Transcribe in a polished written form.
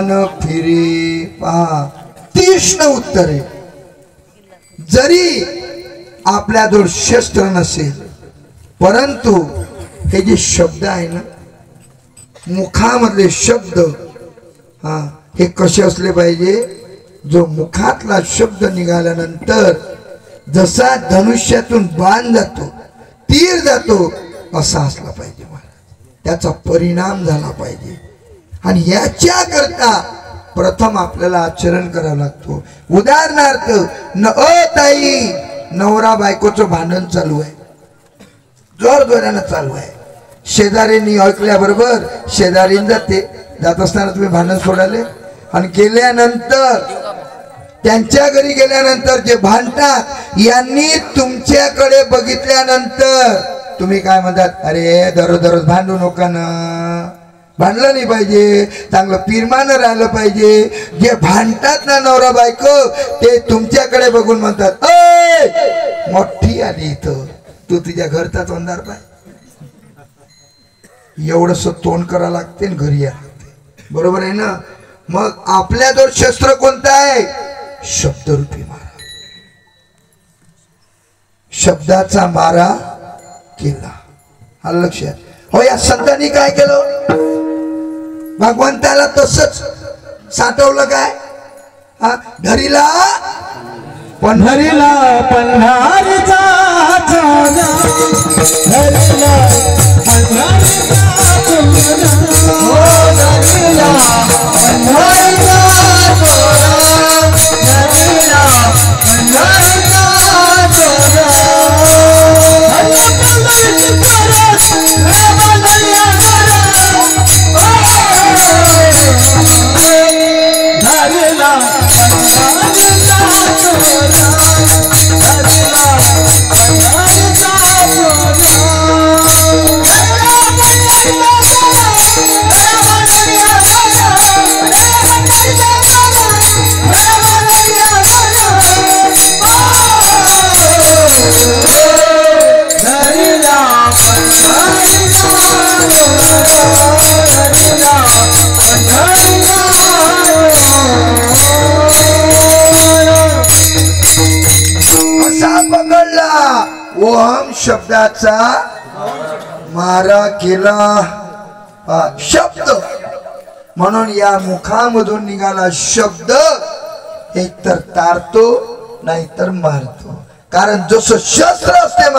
मान फिरे पहा तीक्ष्ण उत्तरे। जरी आपल्याजवळ शस्त्र नसेल परंतु हे जे शब्द आहे ना मुखामधले शब्द हे कसे असले पाहिजे। जो मुखातला शब्द निघाल्यानंतर जसा धनुष्यातून बाण जातो तीर जातो असा असला पाहिजे महाराज। त्याचा परिणाम झाला पाहिजे आणि याच्या करता प्रथम आपल्याला आचरण करावं लागतो। उदाहरणार्थ ताई नवरा बायकोचं भांडण चालू आहे जोर जोरानं चालू आहे। शेजारींनी ऐकल्याबरोबर शेजारीन जात असताना तुम्ही भांडण सोडाले आणि गेल्यानंतर त्यांच्या घरी गेल्यानंतर जे भांडतात यांनी तुमच्याकडे बघितल्यानंतर तुम्ही काय म्हणतात अरे दररोज भांडू नका ना भांडलं नाही पाहिजे चांगलं पिरमानं राहिलं पाहिजे। जे भांडतात ना नवरा बायको ते तुमच्याकडे बघून म्हणतात अय मोठी आली इथं तू तुझ्या घरचा तोंडार पाय एवढंसं तोंड करा लागते आणि घरी या लागते बरोबर आहे ना। मग आपल्याजवळ शस्त्र कोणतं आहे शब्दरूपी मारा। शब्दाचा मारा केला आलं लक्षात। हो या संतांनी काय केलं भगवंताला तसंच साठवलं काय धरीला पंढरीला पंढरीचा धरीला पंढरीचा ओम शब्दाचा मारा केला शब्द म्हणून या मुखामधून निघाला शब्द एकतर तारतो नाहीतर मारतो। कारण जसं शस्त्र असते